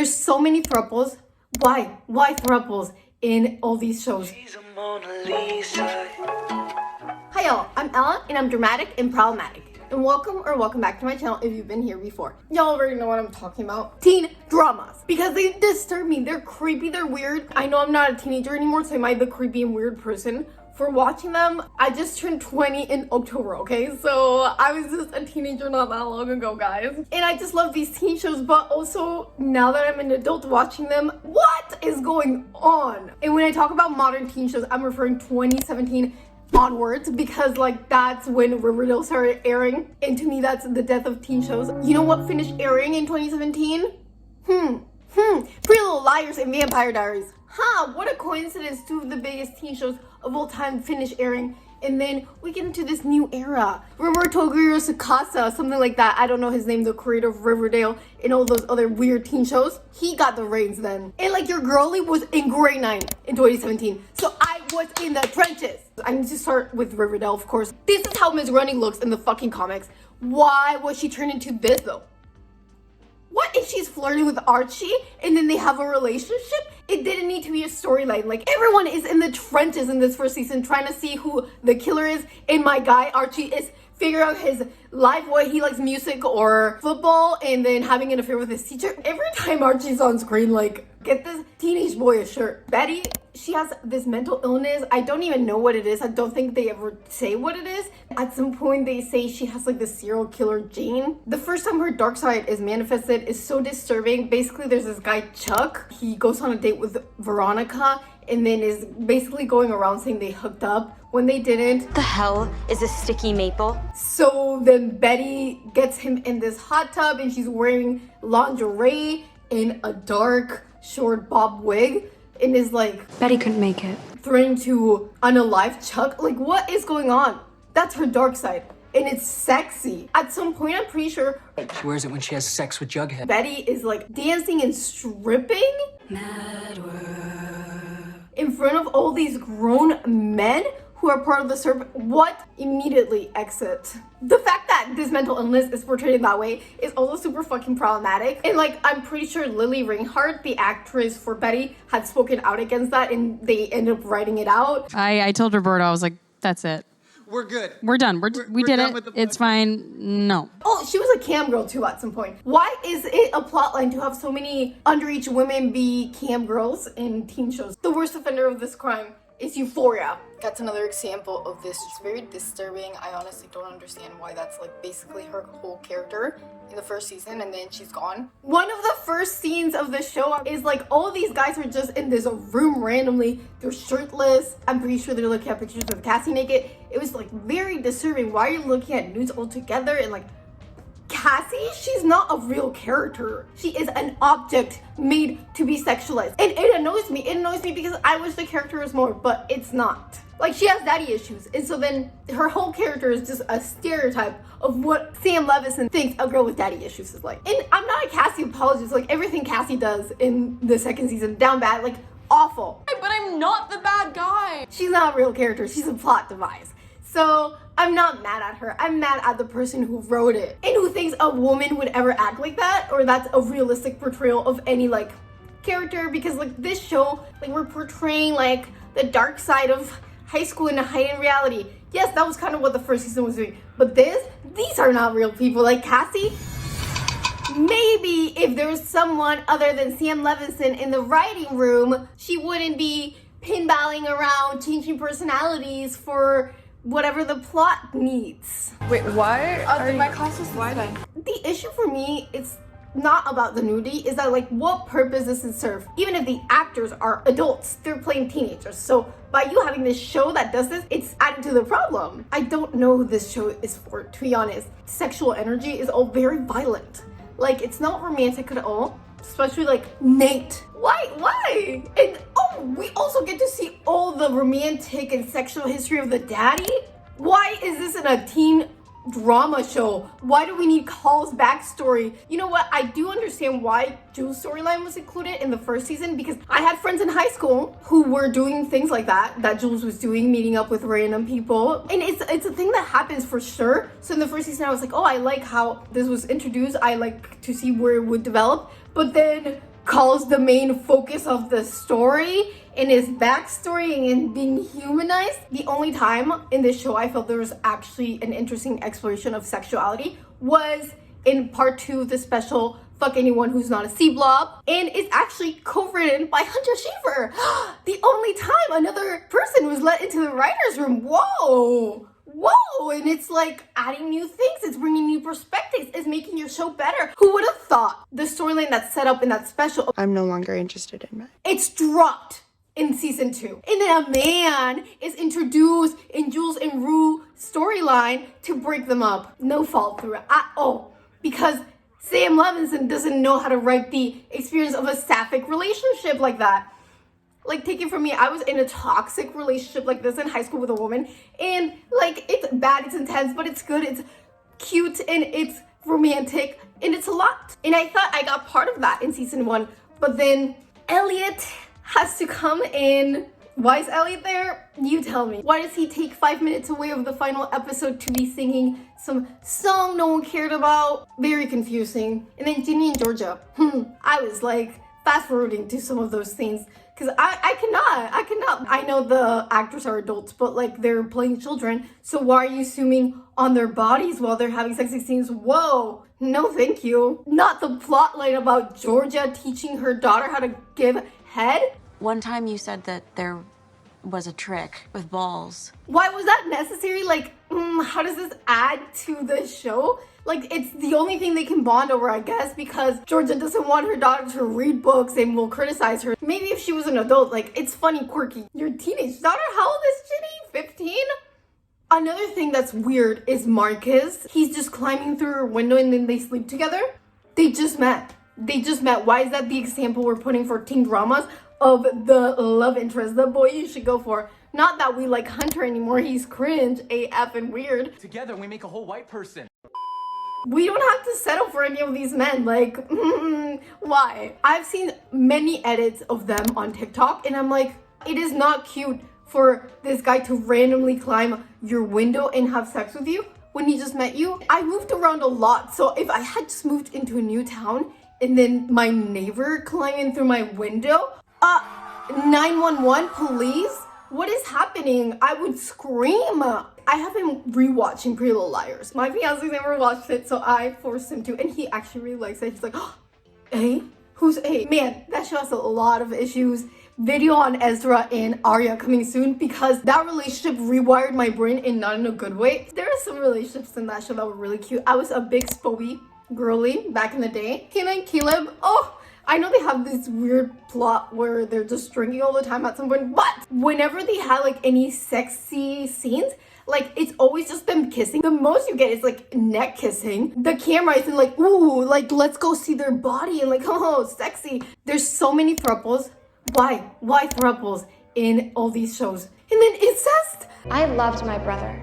There's so many thruples. Why? Why thruples in all these shows? She's a Mona Lisa. Hi y'all, I'm Ella and I'm dramatic and problematic. And welcome back to my channel if you've been here before. Y'all already know what I'm talking about. Teen dramas. Because they disturb me. They're creepy, they're weird. I know I'm not a teenager anymore, so I might be a creepy and weird person for watching them. I just turned 20 in October, okay? So I was just a teenager not that long ago, guys. And I just love these teen shows, but also now that I'm an adult watching them, what is going on? And when I talk about modern teen shows, I'm referring 2017 onwards, because like that's when Riverdale started airing, and to me that's the death of teen shows. You know what finished airing in 2017? Pretty Little Liars and Vampire Diaries. What a coincidence. Two of the biggest teen shows of all time finish airing, and then we get into this new era. Roberto Sakasa, something like that. I don't know his name, the creator of Riverdale and all those other weird teen shows. He got the reins then. And like your girlie was in grade 9 in 2017. So I was in the trenches. I need to start with Riverdale, of course. This is how Miss Running looks in the fucking comics. Why was she turned into this though? What if she's flirting with Archie and then they have a relationship? It didn't need to be a storyline. Like, everyone is in the trenches in this first season trying to see who the killer is, and my guy Archie is figuring out his life, what he likes, music or football, and then having an affair with his teacher. Every time Archie's on screen, like, get this teenage boy a shirt. Betty, she has this mental illness. I don't even know what it is. I don't think they ever say what it is. At some point they say she has like the serial killer gene. The first time her dark side is manifested is so disturbing. Basically there's this guy Chuck. He goes on a date with Veronica and then is basically going around saying they hooked up when they didn't. The hell is a sticky maple? So then Betty gets him in this hot tub and she's wearing lingerie in a dark short bob wig and is like, Betty couldn't make it. Threatening to unalive Chuck. Like, what is going on? That's her dark side. And it's sexy. At some point, I'm pretty sure she wears it when she has sex with Jughead. Betty is like dancing and stripping in front of all these grown men who are part of the serpent. What? Immediately exit. The fact that this mental illness is portrayed in that way is also super fucking problematic. And like, I'm pretty sure Lily Reinhart, the actress for Betty, had spoken out against that and they ended up writing it out. I told Roberto, I was like, that's it. We're good. We're done. We did it. It's fine. No. Oh, she was a cam girl too at some point. Why is it a plotline to have so many underage women be cam girls in teen shows? The worst offender of this crime is Euphoria. That's another example of this. It's very disturbing. I honestly don't understand why that's like basically her whole character in the first season and then she's gone. One of the first scenes of the show is like all these guys are just in this room randomly. They're shirtless. I'm pretty sure they're looking at pictures of Cassie naked. It was like very disturbing. Why are you looking at nudes all together? And like, Cassie, she's not a real character. She is an object made to be sexualized. And it annoys me. It annoys me because I wish the character was more, but it's not. Like, she has daddy issues. And so then her whole character is just a stereotype of what Sam Levinson thinks a girl with daddy issues is like. And I'm not a Cassie apologist. Like, everything Cassie does in the second season, down bad, like, awful. But I'm not the bad guy. She's not a real character. She's a plot device. So I'm not mad at her. I'm mad at the person who wrote it and who thinks a woman would ever act like that, or that's a realistic portrayal of any like character. Because like this show, like we're portraying like the dark side of high school in a heightened reality. Yes, that was kind of what the first season was doing, but these are not real people. Like Cassie, maybe if there was someone other than Sam Levinson in the writing room, she wouldn't be pinballing around, changing personalities for whatever the plot needs. Wait, why? My class is why then? The issue for me is not about the nudity, is that like what purpose does it serve? Even if the actors are adults, they're playing teenagers. So by you having this show that does this, it's adding to the problem. I don't know who this show is for, to be honest. Sexual energy is all very violent. Like, it's not romantic at all. Especially like Nate. Why? And oh, we also get to see all the romantic and sexual history of the daddy. Why is this in a teen drama show? Why do we need Call's backstory? You know what? I do understand why Jules' storyline was included in the first season, because I had friends in high school who were doing things like that Jules was doing, meeting up with random people. And it's a thing that happens for sure. So in the first season, I was like, oh, I like how this was introduced. I like to see where it would develop. But then Call Paul's the main focus of the story and his backstory and being humanized. The only time in this show I felt there was actually an interesting exploration of sexuality was in part 2 of the special Fuck Anyone Who's Not a C-Blob, and it's actually co-written by Hunter Schafer. The only time another person was let into the writer's room. Whoa! And it's like adding new things, it's bringing new perspectives, it's making your show better. Who would have thought the storyline that's set up in that special, I'm no longer interested in men. it's dropped in season 2. And then a man is introduced in Jules and Rue storyline to break them up. No fault through it at all. Because Sam Levinson doesn't know how to write the experience of a sapphic relationship like that. Like, take it from me, I was in a toxic relationship like this in high school with a woman, and like, it's bad, it's intense, but it's good, it's cute, and it's romantic, and it's a lot. And I thought I got part of that in season 1, but then Elliot has to come in. Why is Elliot there? You tell me. Why does he take 5 minutes away of the final episode to be singing some song no one cared about? Very confusing. And then Ginny and Georgia. I was like fast forwarding to some of those scenes because I cannot. I know the actors are adults, but like they're playing children. So why are you zooming on their bodies while they're having sexy scenes? Whoa. No, thank you. Not the plot line about Georgia teaching her daughter how to give head. One time you said that there was a trick with balls. Why was that necessary? Like, how does this add to the show? Like, it's the only thing they can bond over, I guess, because Georgia doesn't want her daughter to read books and will criticize her. Maybe if she was an adult, like, it's funny, quirky. Your teenage daughter? How old is Ginny? 15? Another thing that's weird is Marcus. He's just climbing through her window and then they sleep together. They just met. Why is that the example we're putting for teen dramas of the love interest, the boy you should go for? Not that we like Hunter anymore, he's cringe, AF, and weird. Together we make a whole white person. We don't have to settle for any of these men, like, why? I've seen many edits of them on TikTok, and I'm like, it is not cute for this guy to randomly climb your window and have sex with you when he just met you. I moved around a lot, so if I had just moved into a new town and then my neighbor climbing through my window, 911, police? What is happening? I would scream. I have been rewatching Pretty Little Liars. My fiance never watched it, so I forced him to, and he actually really likes it. He's like, oh, A? Who's A? Man, that show has a lot of issues. Video on Ezra and Arya coming soon because that relationship rewired my brain and not in a good way. There are some relationships in that show that were really cute. I was a big Spoby girly back in the day. Kayla and Caleb, oh, I know they have this weird plot where they're just drinking all the time at some point, but whenever they had like any sexy scenes, like it's always just them kissing. The most you get is like neck kissing. The camera isn't like, ooh, like let's go see their body and like, oh, sexy. There's so many thruples. Why thruples in all these shows? And then incest. I loved my brother.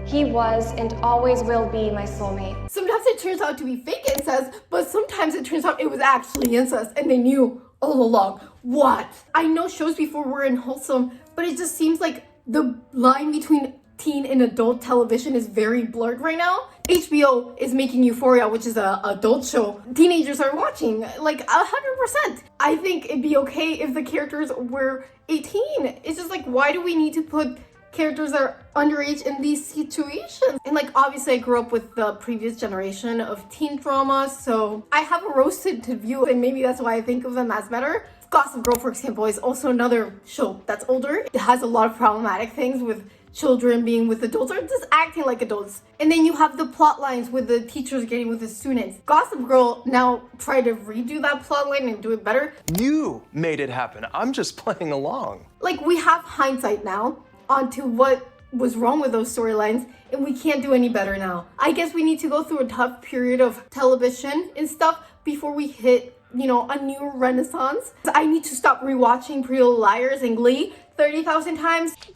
He was and always will be my soulmate. Sometimes it turns out to be fake incest, but sometimes it turns out it was actually incest and they knew all along. What? I know shows before were unwholesome, but it just seems like the line between teen and adult television is very blurred right now. HBO is making Euphoria, which is an adult show teenagers are watching, like 100%. I think it'd be okay if the characters were 18. It's just like, why do we need to put characters that are underage in these situations? And like, obviously I grew up with the previous generation of teen drama, so I have a roasted view, and maybe that's why I think of them as better. Gossip Girl, for example, is also another show that's older. It has a lot of problematic things with children being with adults or just acting like adults. And then you have the plot lines with the teachers getting with the students. Gossip Girl now try to redo that plot line and do it better. You made it happen. I'm just playing along. Like, we have hindsight now onto what was wrong with those storylines, and we can't do any better now. I guess we need to go through a tough period of television and stuff before we hit, you know, a new renaissance. I need to stop rewatching Pretty Little Liars and Glee 30,000 times. Yay,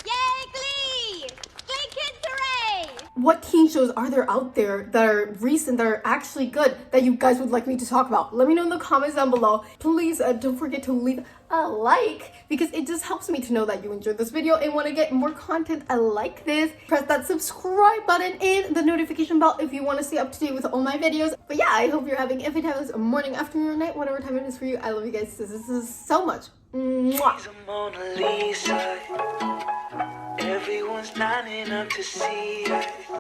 Glee! Glee Kids, hooray! What teen shows are there out there that are recent, that are actually good, that you guys would like me to talk about? Let me know in the comments down below. Please don't forget to leave a like, because it just helps me to know that you enjoyed this video and want to get more content like this. Press that subscribe button and the notification bell if you want to stay up to date with all my videos. But yeah, I hope you're having a fantastic morning, afternoon, or night, whatever time it is for you. I love you guys. This is so much. Mwah. She's a Mona Lisa. Everyone's lining up to see her.